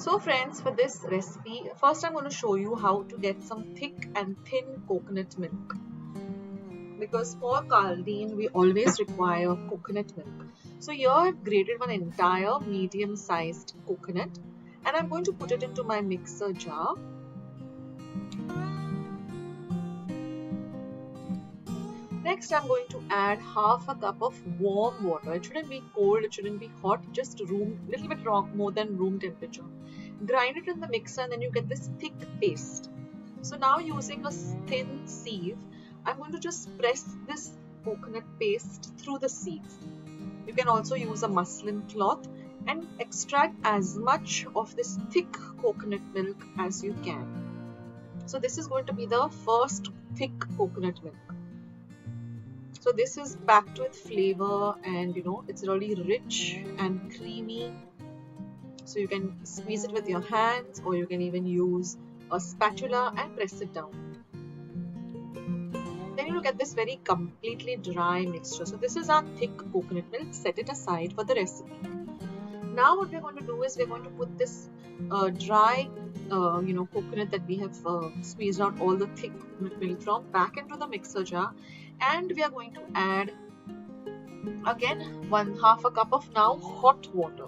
So friends, for this recipe, first I'm going to show you how to get some thick and thin coconut milk. Because for kaldeen, we always require coconut milk. So here I've grated one entire medium-sized coconut and I'm going to put it into my mixer jar. Next, I'm going to add half a cup of warm water. It shouldn't be cold, it shouldn't be hot, just little bit more than room temperature. Grind it in the mixer and then you get this thick paste. So now using a thin sieve, I'm going to just press this coconut paste through the sieve. You can also use a muslin cloth and extract as much of this thick coconut milk as you can. So this is going to be the first thick coconut milk. So this is packed with flavor and it's really rich and creamy. So you can squeeze it with your hands or you can even use a spatula and press it down. Then you get this very completely dry mixture. So this is our thick coconut milk. Set it aside for the recipe. Now what we're going to do is we're going to put this dry coconut that we have squeezed out all the thick coconut milk from back into the mixer jar, and we are going to add again half a cup of now hot water.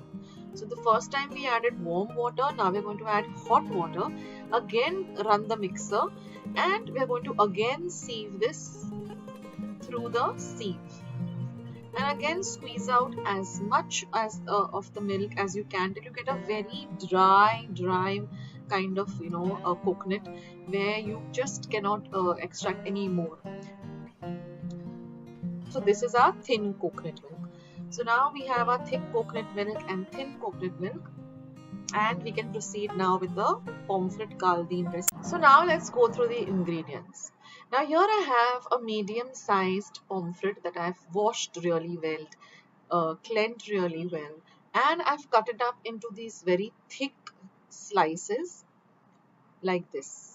So the first time we added warm water, now we're going to add hot water. Again run the mixer and we are going to again sieve this through the sieve. And again squeeze out as much as of the milk as you can till you get a very dry kind of a coconut where you just cannot extract any more. So this is our thin coconut milk. So now we have our thick coconut milk and thin coconut milk, and we can proceed now with the pomfret kaldeen recipe. So now let's go through the ingredients. Now here I have a medium-sized pomfret that I've washed really well, cleaned really well, and I've cut it up into these very thick slices like this.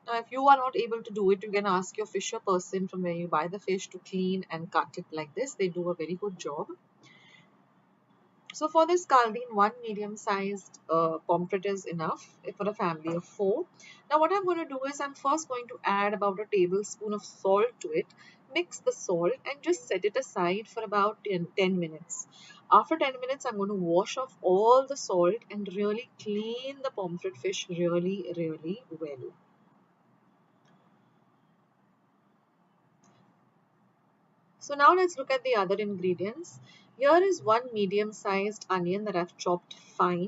Now if you are not able to do it, you can ask your fisher person from where you buy the fish to clean and cut it like this. They do a very good job. So for this kaldeen, one medium-sized pomfret is enough for a family of 4. Now what I'm going to do is I'm first going to add about a tablespoon of salt to it, mix the salt and just set it aside for about 10 minutes. After 10 minutes, I'm going to wash off all the salt and really clean the pomfret fish really well. So now let's look at the other ingredients. Here is one medium-sized onion that I've chopped fine.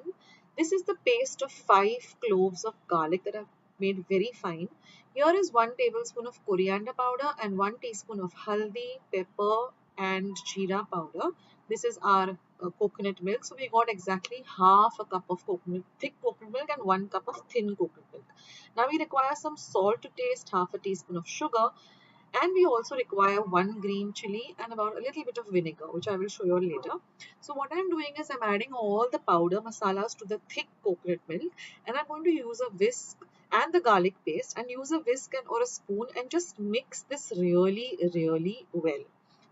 This is the paste of 5 cloves of garlic that I've made very fine. Here is 1 tablespoon of coriander powder and 1 teaspoon of haldi, pepper and jeera powder. This is our coconut milk. So we got exactly half a cup of thick coconut milk and 1 cup of thin coconut milk. Now we require some salt to taste, half a teaspoon of sugar, and we also require 1 green chili and about a little bit of vinegar, which I will show you later. So what I'm doing is I'm adding all the powder masalas to the thick coconut milk, and I'm going to use a whisk and the garlic paste and use a whisk or a spoon and just mix this really well.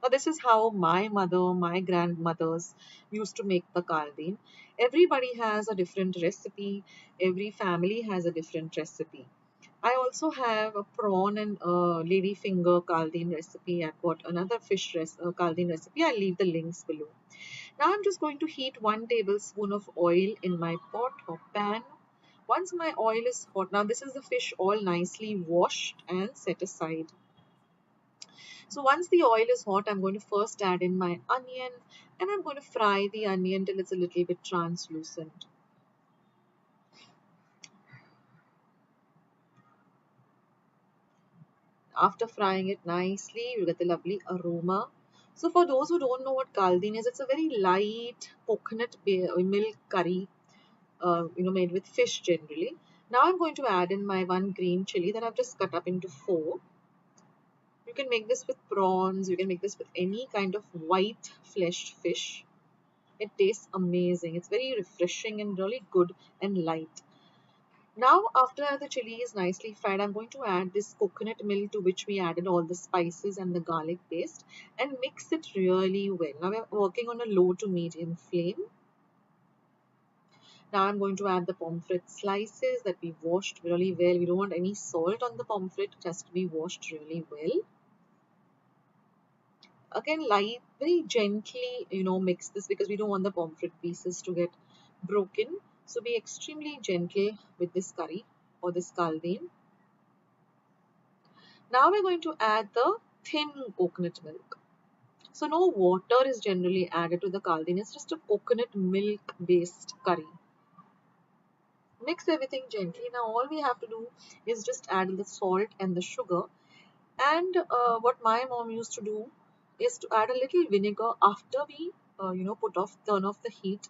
Now this is how my mother, my grandmothers used to make the kaldeen. Everybody has a different recipe. Every family has a different recipe. I also have a prawn and lady finger kaldeen recipe. I've got another fish kaldeen recipe. I'll leave the links below. Now I'm just going to heat 1 tablespoon of oil in my pot or pan. Once my oil is hot, now this is the fish all nicely washed and set aside. So once the oil is hot, I'm going to first add in my onion and I'm going to fry the onion till it's a little bit translucent. After frying it nicely, you get the lovely aroma. So for those who don't know what kaldeen is, it's a very light coconut milk curry, made with fish generally. Now I'm going to add in my 1 green chili that I've just cut up into 4. You can make this with prawns. You can make this with any kind of white fleshed fish. It tastes amazing. It's very refreshing and really good and light. Now, after the chili is nicely fried, I'm going to add this coconut milk to which we added all the spices and the garlic paste and mix it really well. Now, we're working on a low to medium flame. Now I'm going to add the pomfret slices that we washed really well. We don't want any salt on the pomfret, it has to be washed really well. Again, light, very gently, mix this because we don't want the pomfret pieces to get broken. So be extremely gentle with this curry or this kaldin. Now we're going to add the thin coconut milk. So no water is generally added to the kaldin. It's just a coconut milk based curry. Mix everything gently. Now all we have to do is just add the salt and the sugar. And what my mom used to do is to add a little vinegar after we, turn off the heat,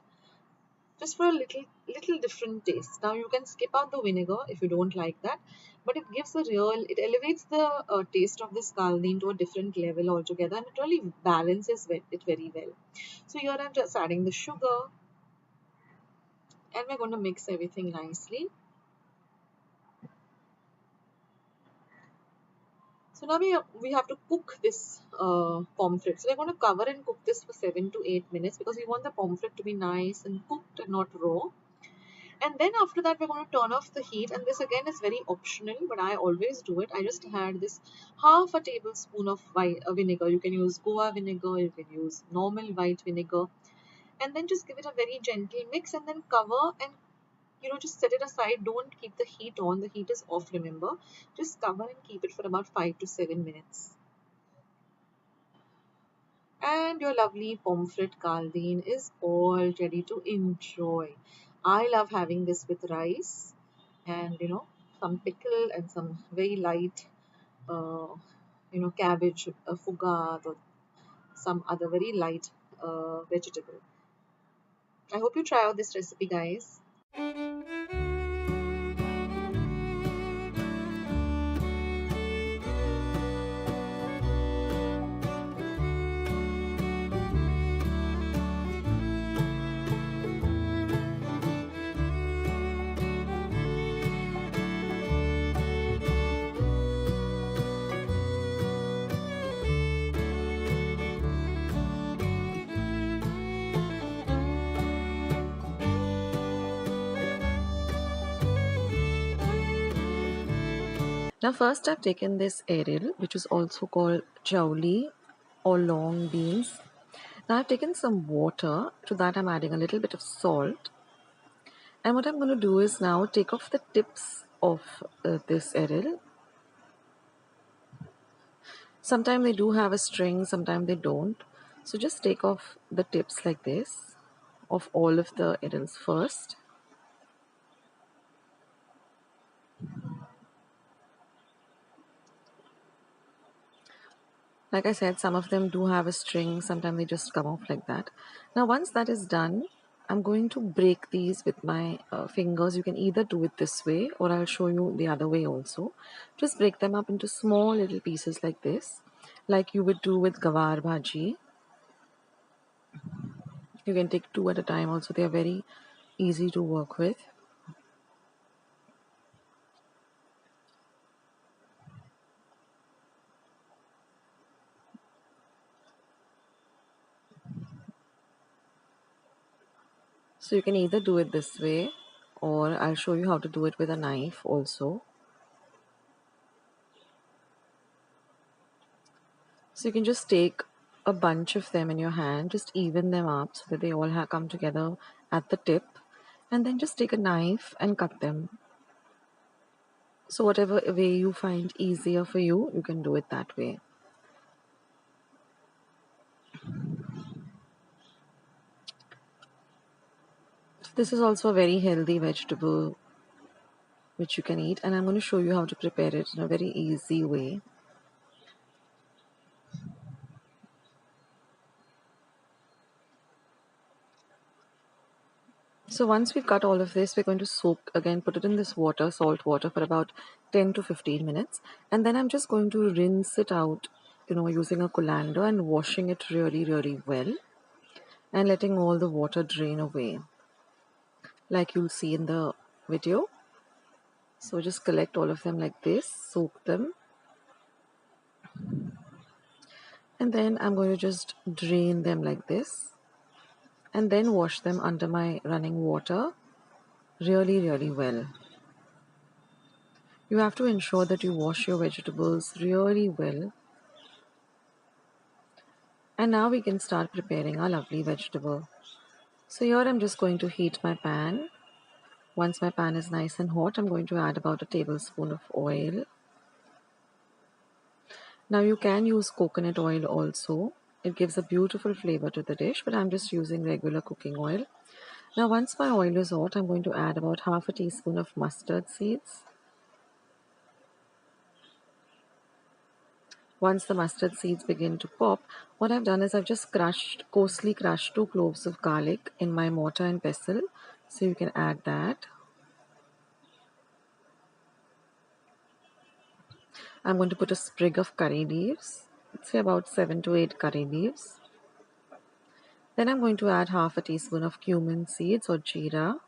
just for a little different taste. Now you can skip out the vinegar if you don't like that, but it elevates the taste of this kaldin to a different level altogether, and it really balances it very well. So here I'm just adding the sugar, and we're going to mix everything nicely. So now we have to cook this pomfret. So we're going to cover and cook this for 7 to 8 minutes because we want the pomfret to be nice and cooked and not raw. And then after that, we're going to turn off the heat. And this again is very optional, but I always do it. I just add this half a tablespoon of vinegar. You can use Goa vinegar, you can use normal white vinegar. And then just give it a very gentle mix and then cover and just set it aside. Don't keep the heat on. The heat is off, remember. Just cover and keep it for about 5 to 7 minutes. And your lovely pomfret kaldin is all ready to enjoy. I love having this with rice and some pickle and some very light uh, cabbage, foogath or some other very light vegetable. I hope you try out this recipe, guys. Now first I've taken this Eeril, which is also called chowli or long beans. Now I've taken some water. To that I'm adding a little bit of salt. And what I'm going to do is now take off the tips of this Eeril. Sometimes they do have a string, sometimes they don't. So just take off the tips like this of all of the Eerils first. Like I said, some of them do have a string, sometimes they just come off like that. Now once that is done, I'm going to break these with my fingers. You can either do it this way or I'll show you the other way also. Just break them up into small little pieces like this, like you would do with gawar bhaji. You can take two at a time also, they are very easy to work with. So you can either do it this way or I'll show you how to do it with a knife also. So you can just take a bunch of them in your hand, just even them up so that they all come together at the tip, and then just take a knife and cut them. So whatever way you find easier for you, you can do it that way. So this is also a very healthy vegetable which you can eat, and I'm going to show you how to prepare it in a very easy way. So once we've cut all of this, we're going to soak again, put it in this water, salt water, for about 10 to 15 minutes. And then I'm just going to rinse it out, using a colander and washing it really, really well and letting all the water drain away, like you'll see in the video. So just collect all of them like this, soak them. And then I'm going to just drain them like this and then wash them under my running water. really well. You have to ensure that you wash your vegetables really well. And now we can start preparing our lovely vegetable. So here I'm just going to heat my pan. Once my pan is nice and hot, I'm going to add about a tablespoon of oil. Now you can use coconut oil also. It gives a beautiful flavor to the dish, but I'm just using regular cooking oil. Now once my oil is hot, I'm going to add about half a teaspoon of mustard seeds. Once the mustard seeds begin to pop, what I've done is I've just coarsely crushed 2 cloves of garlic in my mortar and pestle. So you can add that. I'm going to put a sprig of curry leaves. Let's say about 7 to 8 curry leaves. Then I'm going to add half a teaspoon of cumin seeds or jeera.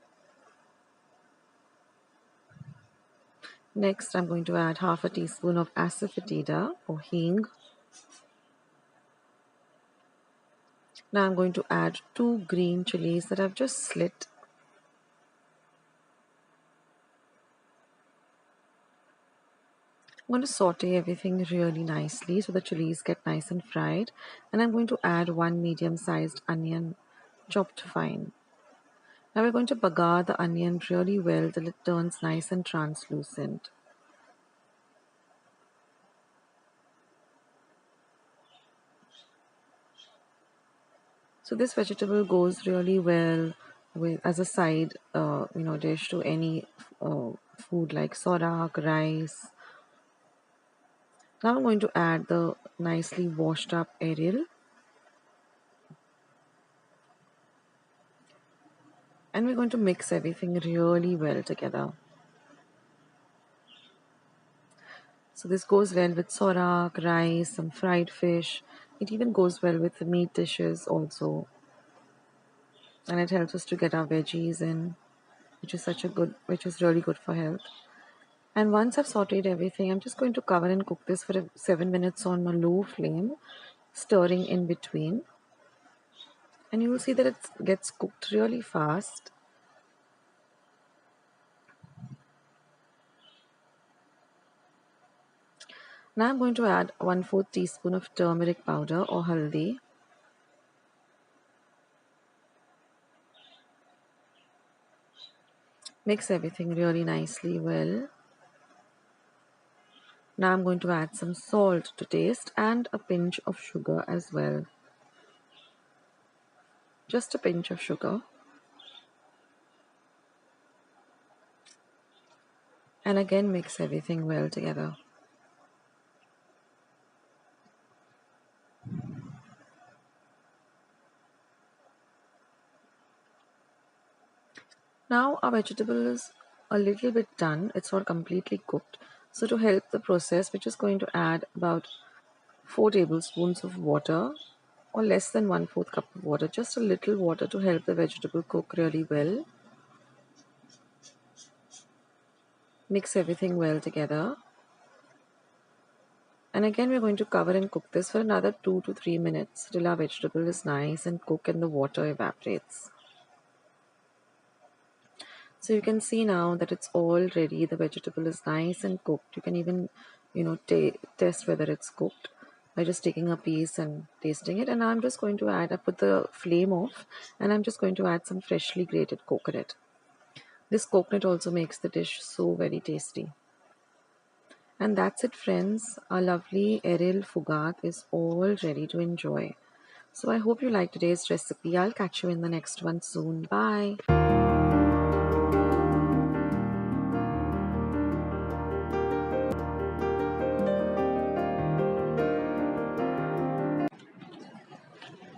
Next, I'm going to add half a teaspoon of asafoetida or hing. Now I'm going to add 2 green chilies that I've just slit. I'm going to saute everything really nicely so the chilies get nice and fried. And I'm going to add 1 medium-sized onion chopped fine. Now we're going to bagar the onion really well till it turns nice and translucent. So this vegetable goes really well with as a side, dish to any food like sorak, rice. Now I'm going to add the nicely washed up Eeril. And we're going to mix everything really well together. So this goes well with sorak, rice, some fried fish. It even goes well with the meat dishes also. And it helps us to get our veggies in, which is really good for health. And once I've sauteed everything, I'm just going to cover and cook this for 7 minutes on a low flame, stirring in between. And you will see that it gets cooked really fast. Now I'm going to add 1/4 teaspoon of turmeric powder or haldi. Mix everything really nicely well. Now I'm going to add some salt to taste and a pinch of sugar as well. Just a pinch of sugar. And again mix everything well together. Now our vegetable is a little bit done. It's not completely cooked. So to help the process, we're just going to add about 4 tablespoons of water or less than 1/4 cup of water. Just a little water to help the vegetable cook really well. Mix everything well together. And again we're going to cover and cook this for another 2 to 3 minutes till our vegetable is nice and cooked and the water evaporates. So you can see now that it's all ready. The vegetable is nice and cooked. You can even, test whether it's cooked by just taking a piece and tasting it. And I'm just going to I put the flame off and I'm just going to add some freshly grated coconut. This coconut also makes the dish so very tasty. And that's it, friends. Our lovely Eeril Foogath is all ready to enjoy. So I hope you liked today's recipe. I'll catch you in the next one soon. Bye.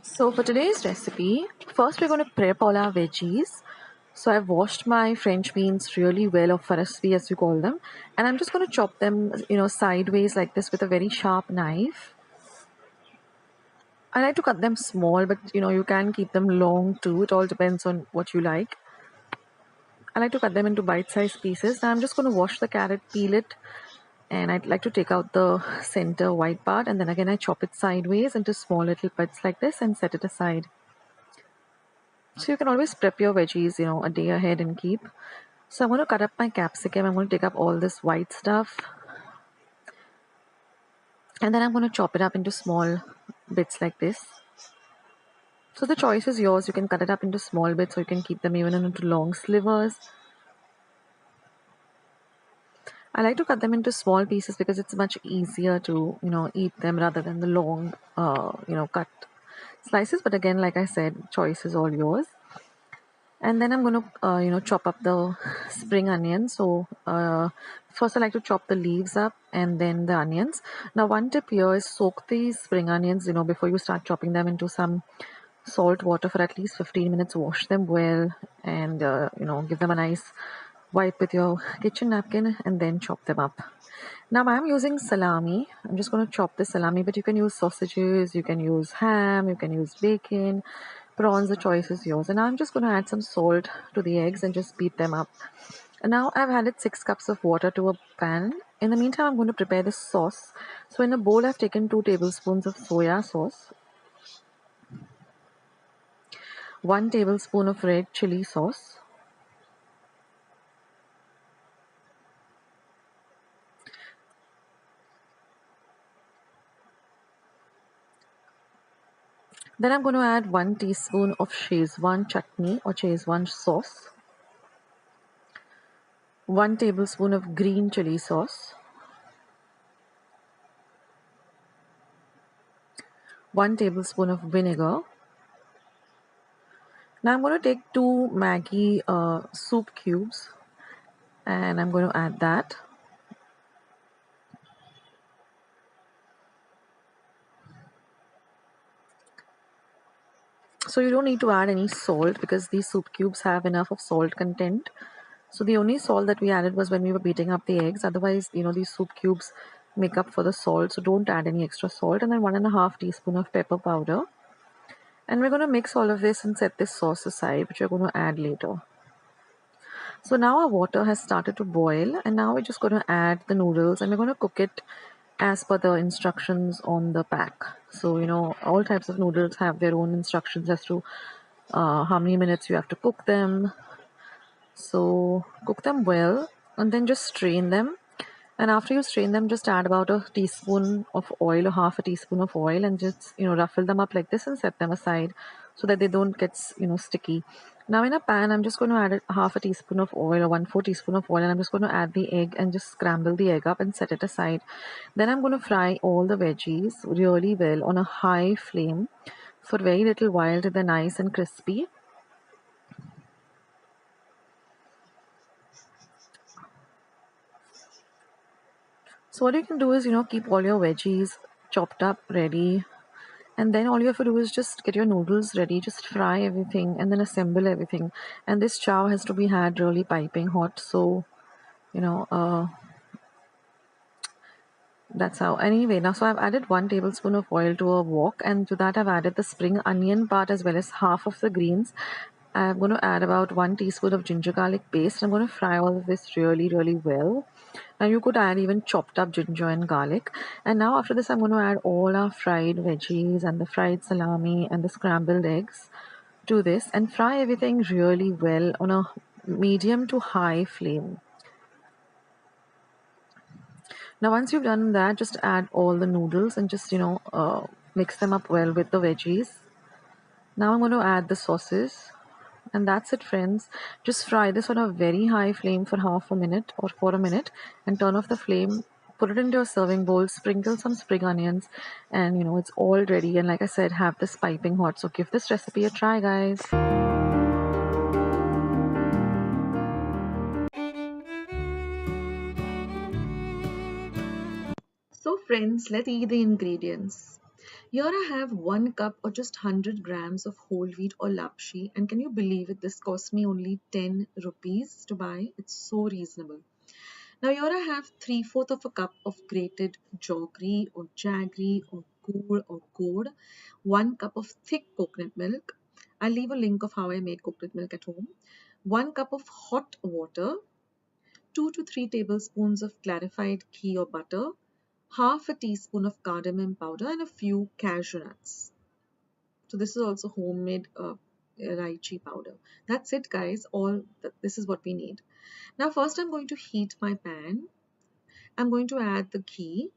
So for today's recipe, first we're going to prep all our veggies. So I've washed my French beans really well, or farasvi as we call them, and I'm just going to chop them, sideways like this with a very sharp knife. I like to cut them small, but you can keep them long too. It all depends on what you like. I like to cut them into bite-sized pieces. Now I'm just going to wash the carrot, peel it, and I'd like to take out the center white part, and then again I chop it sideways into small little bits like this and set it aside. So you can always prep your veggies, a day ahead and keep. So I'm going to cut up my capsicum. I'm going to take up all this white stuff. And then I'm going to chop it up into small bits like this. So the choice is yours. You can cut it up into small bits or you can keep them even into long slivers. I like to cut them into small pieces because it's much easier to, eat them rather than the long, cut slices. But again, like I said, choice is all yours. And then I'm going to, chop up the spring onions. So first I like to chop the leaves up and then the onions. Now one tip here is soak these spring onions, before you start chopping them into some salt water for at least 15 minutes. Wash them well and, give them a nice wipe with your kitchen napkin and then chop them up. Now I'm using salami. I'm just going to chop the salami, but you can use sausages, you can use ham, you can use bacon, prawns, the choice is yours. And now I'm just going to add some salt to the eggs and just beat them up. And now I've added 6 cups of water to a pan. In the meantime, I'm going to prepare the sauce. So in a bowl, I've taken 2 tablespoons of soya sauce, 1 tablespoon of red chili sauce, then I'm going to add 1 teaspoon of Szechuan chutney or Szechuan sauce, 1 tablespoon of green chili sauce, 1 tablespoon of vinegar. Now I'm going to take 2 Maggi soup cubes and I'm going to add that. So you don't need to add any salt because these soup cubes have enough of salt content. So the only salt that we added was when we were beating up the eggs. Otherwise, these soup cubes make up for the salt. So don't add any extra salt. And then 1.5 teaspoon of pepper powder. And we're going to mix all of this and set this sauce aside, which we're going to add later. So now our water has started to boil and now we're just going to add the noodles and we're going to cook it as per the instructions on the pack. So, all types of noodles have their own instructions as to how many minutes you have to cook them. So cook them well and then just strain them. And after you strain them, just add about a teaspoon of oil or half a teaspoon of oil and just, ruffle them up like this and set them aside so that they don't get, sticky. Now in a pan, I'm just going to add half a teaspoon of oil or 1/4 teaspoon of oil and I'm just going to add the egg and just scramble the egg up and set it aside. Then I'm going to fry all the veggies really well on a high flame for very little while till they're nice and crispy. So what you can do is, keep all your veggies chopped up ready. And then all you have to do is just get your noodles ready, just fry everything and then assemble everything. And this chow has to be had really piping hot. So, that's how. Anyway, now so I've added 1 tablespoon of oil to a wok and to that I've added the spring onion part as well as half of the greens. I'm going to add about 1 teaspoon of ginger garlic paste. I'm going to fry all of this really, really well. Now you could add even chopped up ginger and garlic. And now after this, I'm going to add all our fried veggies and the fried salami and the scrambled eggs to this and fry everything really well on a medium to high flame. Now once you've done that, just add all the noodles and just, mix them up well with the veggies. Now I'm going to add the sauces. And that's it, friends. Just fry this on a very high flame for half a minute or for a minute and turn off the flame. Put it into a serving bowl, sprinkle some spring onions, and it's all ready. And like I said, have this piping hot. So give this recipe a try, guys. So friends, let's see the ingredients. Here I have 1 cup or just 100 grams of whole wheat or lapshi, and can you believe it? This cost me only 10 rupees to buy. It's so reasonable. Now here I have 3/4 of a cup of grated jaggery or jaggery or gur or gourd, 1 cup of thick coconut milk. I'll leave a link of how I make coconut milk at home. 1 cup of hot water, 2 to 3 tablespoons of clarified ghee or butter, half a teaspoon of cardamom powder and a few cashew nuts. So this is also homemade, elaichi powder. That's it, guys. This is what we need. Now first I'm going to heat my pan. I'm going to add the ghee.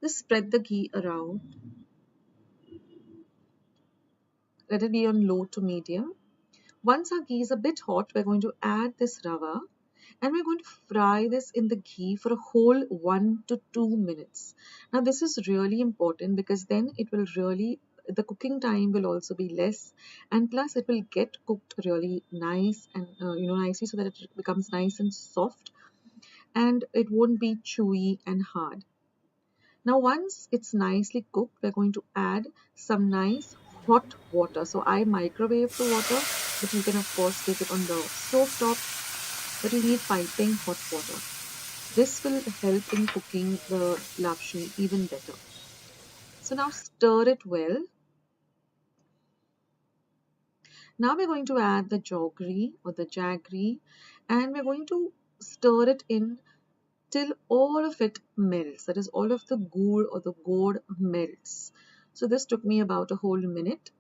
Just spread the ghee around. Let it be on low to medium. Once our ghee is a bit hot, we're going to add this rava and we're going to fry this in the ghee for a whole 1 to 2 minutes. Now this is really important because then it will really, the cooking time will also be less, and plus it will get cooked really nice and nicely, so that it becomes nice and soft and it won't be chewy and hard. Now once it's nicely cooked, we're going to add some nice hot water. So I microwave the water, but you can of course keep it on the stove top, but you need piping hot water. This will help in cooking the lapshi even better. So now stir it well. Now we're going to add the jaggery or the jaggery, and we're going to stir it in till all of it melts. That is, all of the gur or the gourd melts. So this took me about a whole minute.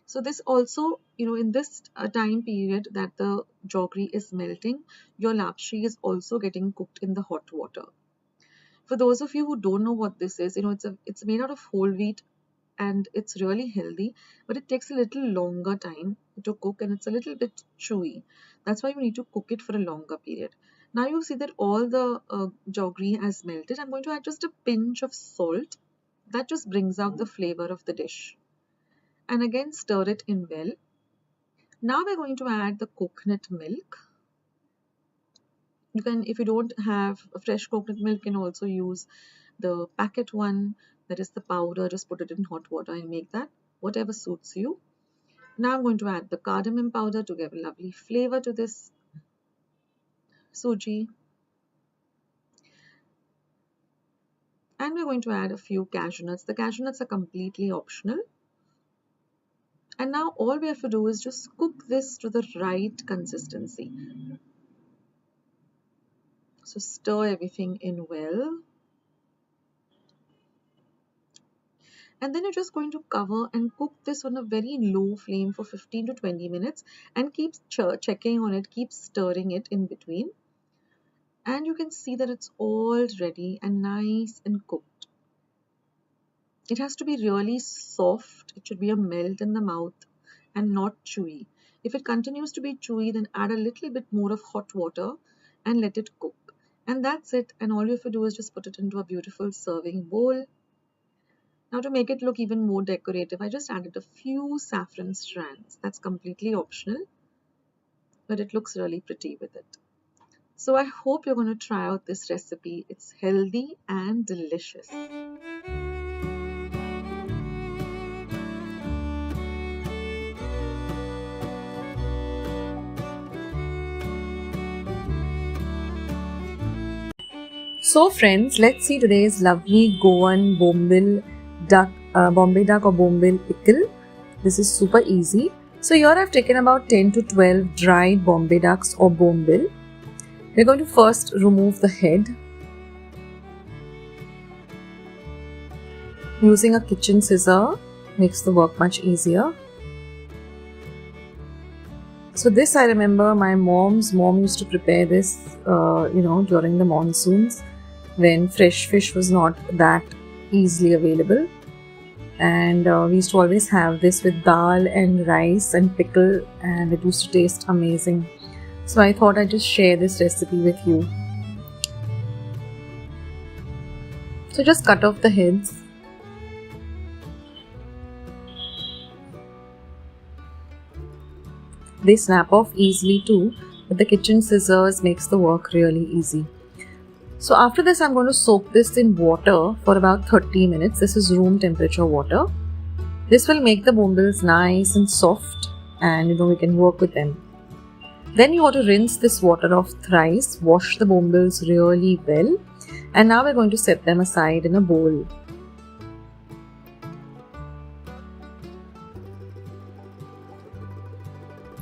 So this also, in this time period that the jaggery is melting, your lapshi is also getting cooked in the hot water. For those of you who don't know what this is, it's made out of whole wheat and it's really healthy, but it takes a little longer time to cook and it's a little bit chewy. That's why you need to cook it for a longer period. Now you see that all the jaggery has melted. I'm going to add just a pinch of salt. That just brings out the flavor of the dish. And again stir it in well. Now we're going to add the coconut milk. You can, if you don't have fresh coconut milk, you can also use the packet one, that is the powder. Just put it in hot water and make that, whatever suits you. Now I'm going to add the cardamom powder to give a lovely flavor to this suji. And we're going to add a few cashew nuts. The cashew nuts are completely optional. And now all we have to do is just cook this to the right consistency. So stir everything in well. And then you're just going to cover and cook this on a very low flame for 15 to 20 minutes and keep checking on it, keep stirring it in between. And you can see that it's all ready and nice and cooked. It has to be really soft. It should be a melt in the mouth and not chewy. If it continues to be chewy, then add a little bit more of hot water and let it cook. And that's it. And all you have to do is just put it into a beautiful serving bowl. Now to make it look even more decorative, I just added a few saffron strands. That's completely optional, but it looks really pretty with it. So I hope you're going to try out this recipe. It's healthy and delicious. So friends, let's see today's lovely Goan Bombay duck or Bombay pickle. This is super easy. So here I've taken about 10 to 12 dried Bombay ducks or Bombay. We're going to first remove the head using a kitchen scissor. Makes the work much easier. So this, I remember my mom used to prepare this during the monsoons when fresh fish was not that easily available, and we used to always have this with dal and rice and pickle, and it used to taste amazing. So I thought I'd just share this recipe with you. So just cut off the heads. They snap off easily too, but the kitchen scissors makes the work really easy. So after this, I'm going to soak this in water for about 30 minutes. This is room temperature water. This will make the bombills nice and soft, and we can work with them. Then you want to rinse this water off thrice, wash the bombills really well, and now we're going to set them aside in a bowl.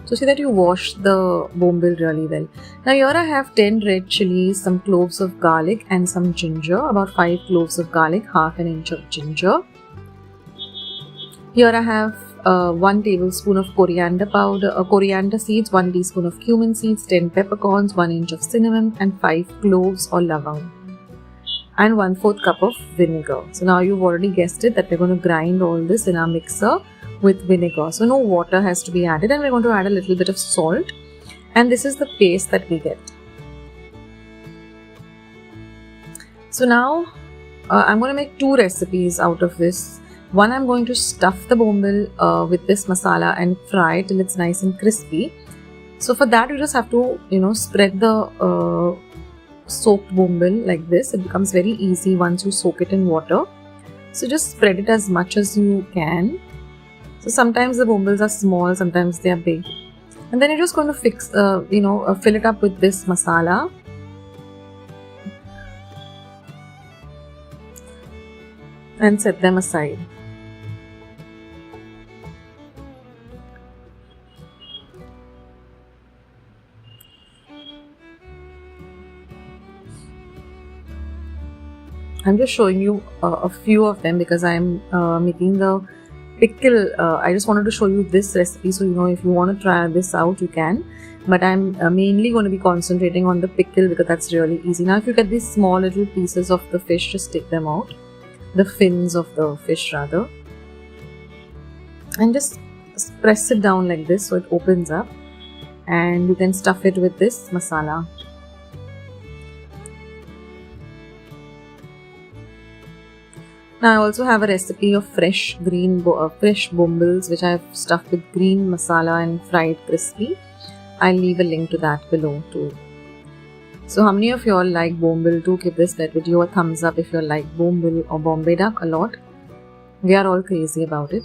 So see that you wash the bombil really well. Now here I have 10 red chilies, some cloves of garlic and some ginger, about 5 cloves of garlic, half an inch of ginger. Here I have 1 tablespoon of coriander powder, coriander seeds, 1 teaspoon of cumin seeds, 10 peppercorns, 1 inch of cinnamon, and 5 cloves or lavang, and 1/4 cup of vinegar. So now you've already guessed it that we're going to grind all this in our mixer with vinegar. So no water has to be added, and we're going to add a little bit of salt, and this is the paste that we get. So now I'm going to make 2 recipes out of this. One, I'm going to stuff the bombil with this masala and fry it till it's nice and crispy. So for that, you just have to, spread the soaked bombil like this. It becomes very easy once you soak it in water. So just spread it as much as you can. So sometimes the bombils are small, sometimes they are big. And then you're just going to fill it up with this masala. And set them aside. I'm just showing you a few of them because I'm making the pickle. I just wanted to show you this recipe, so if you want to try this out, you can. But I'm mainly going to be concentrating on the pickle because that's really easy. Now if you get these small little pieces of the fish, just take them out. The fins of the fish rather, and just press it down like this so it opens up, and you can stuff it with this masala. Now I also have a recipe of fresh bombils which I have stuffed with green masala and fried crispy. I'll leave a link to that below too. So how many of you all like bombil too? Give this video a thumbs up if you like bombil or Bombay duck a lot. We are all crazy about it.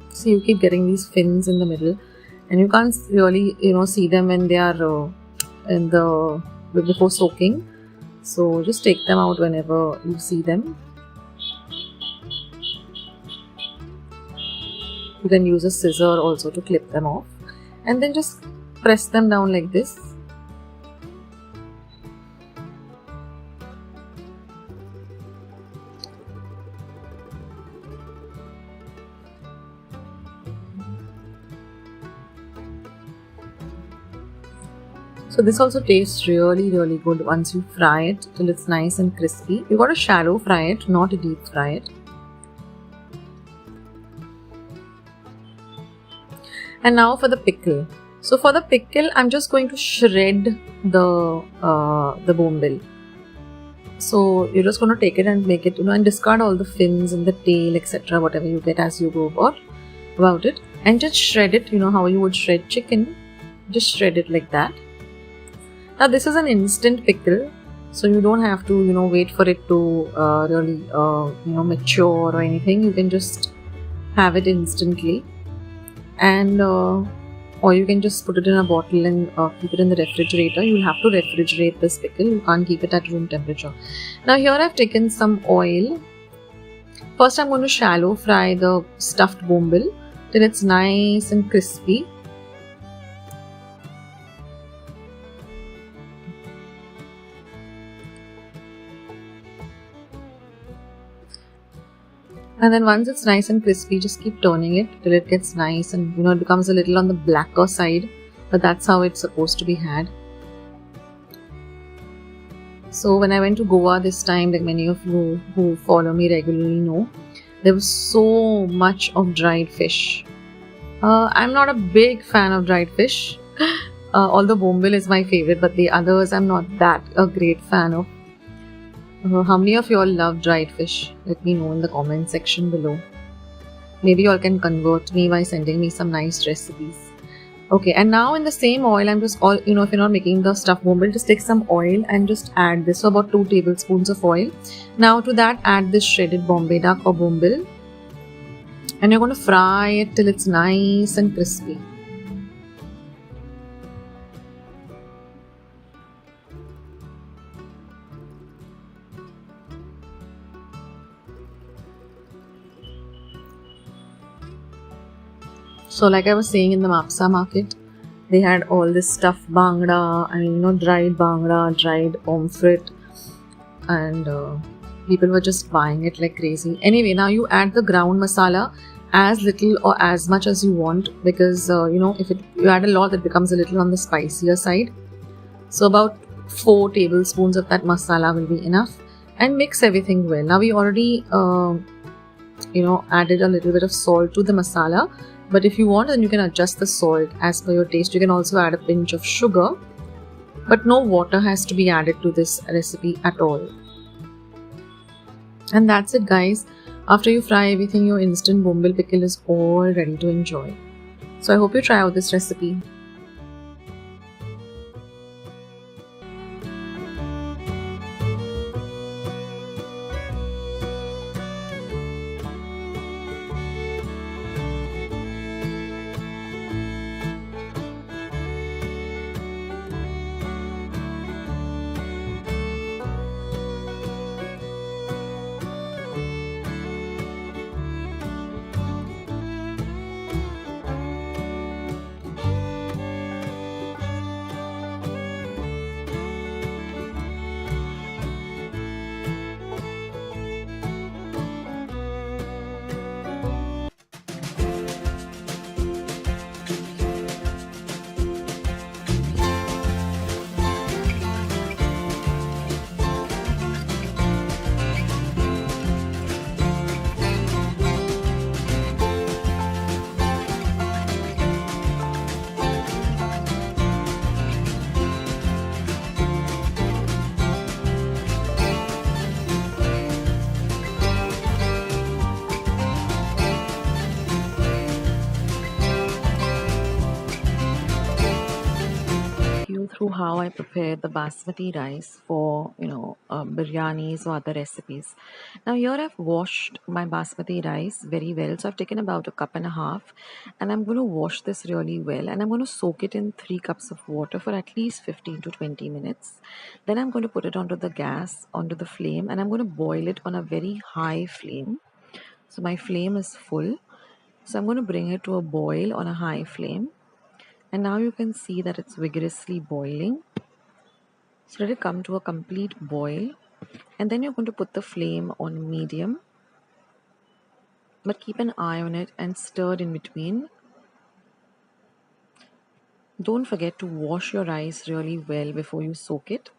So you keep getting these fins in the middle, and you can't really see them when they are before soaking. So just take them out whenever you see them. You can use a scissor also to clip them off, and then just press them down like this. So this also tastes really good once you fry it till it's nice and crispy. You got to shallow fry it, not deep fry it. And now for the pickle. So for the pickle, I'm just going to shred the bombil. So you're just going to take it and make it, and discard all the fins and the tail, etc. Whatever you get as you go about it, and just shred it. How you would shred chicken. Just shred it like that. Now this is an instant pickle, so you don't have to wait for it to really mature or anything. You can just have it instantly, and or you can just put it in a bottle and keep it in the refrigerator. You'll have to refrigerate this pickle. You can't keep it at room temperature. Now here I've taken some oil. First I'm going to shallow fry the stuffed bombil till it's nice and crispy. And then once it's nice and crispy, just keep turning it till it gets nice and it becomes a little on the blacker side, but that's how it's supposed to be had. So when I went to Goa this time, like many of you who follow me regularly know, there was so much of dried fish. I'm not a big fan of dried fish, although bombil is my favorite, but the others I'm not that a great fan of. How many of you all love dried fish? Let me know in the comment section below. Maybe you all can convert me by sending me some nice recipes. Okay, and now in the same oil, I'm just if you're not making the stuffed bombil, just take some oil and just add this. So about 2 tablespoons of oil. Now to that, add this shredded Bombay duck or bombil, and you're going to fry it till it's nice and crispy. So like I was saying, in the Mapsa market, they had all this stuffed bhangra, dried bhangra, dried pomfret, and People were just buying it like crazy. Anyway, now you add the ground masala as little or as much as you want, because if you add a lot, it becomes a little on the spicier side. So about 4 tablespoons of that masala will be enough, and mix everything well. Now we already added a little bit of salt to the masala, but if you want, then you can adjust the salt as per your taste. You can also add a pinch of sugar, but no water has to be added to this recipe at all. And that's it, guys. After you fry everything, your instant bombil pickle is all ready to enjoy. So I hope you try out this recipe. Through how I prepare the basmati rice for biryanis or other recipes. Now here I've washed my basmati rice very well, so I've taken about a cup and a half, and I'm going to wash this really well, and I'm going to soak it in 3 cups of water for at least 15 to 20 minutes. Then I'm going to put it onto the flame, and I'm going to boil it on a very high flame. So my flame is full, so I'm going to bring it to a boil on a high flame. And now you can see that it's vigorously boiling. So let it come to a complete boil, and then you're going to put the flame on medium, but keep an eye on it and stir in between. Don't forget to wash your rice really well before you soak it.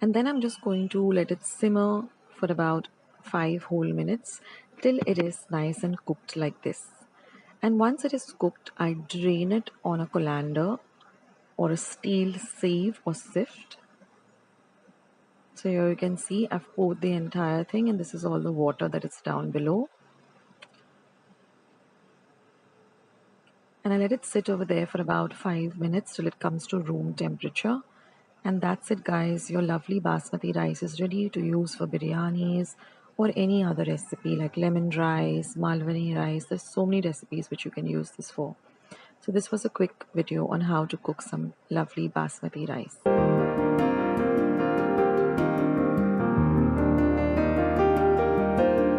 And then I'm just going to let it simmer for about 5 whole minutes till it is nice and cooked like this. And once it is cooked, I drain it on a colander or a steel sieve or sift. So here you can see I've poured the entire thing, and this is all the water that is down below. And I let it sit over there for about 5 minutes till it comes to room temperature. And that's it, guys. Your lovely basmati rice is ready to use for biryanis or any other recipe like lemon rice, malwani rice. There's so many recipes which you can use this for. So this was a quick video on how to cook some lovely basmati rice.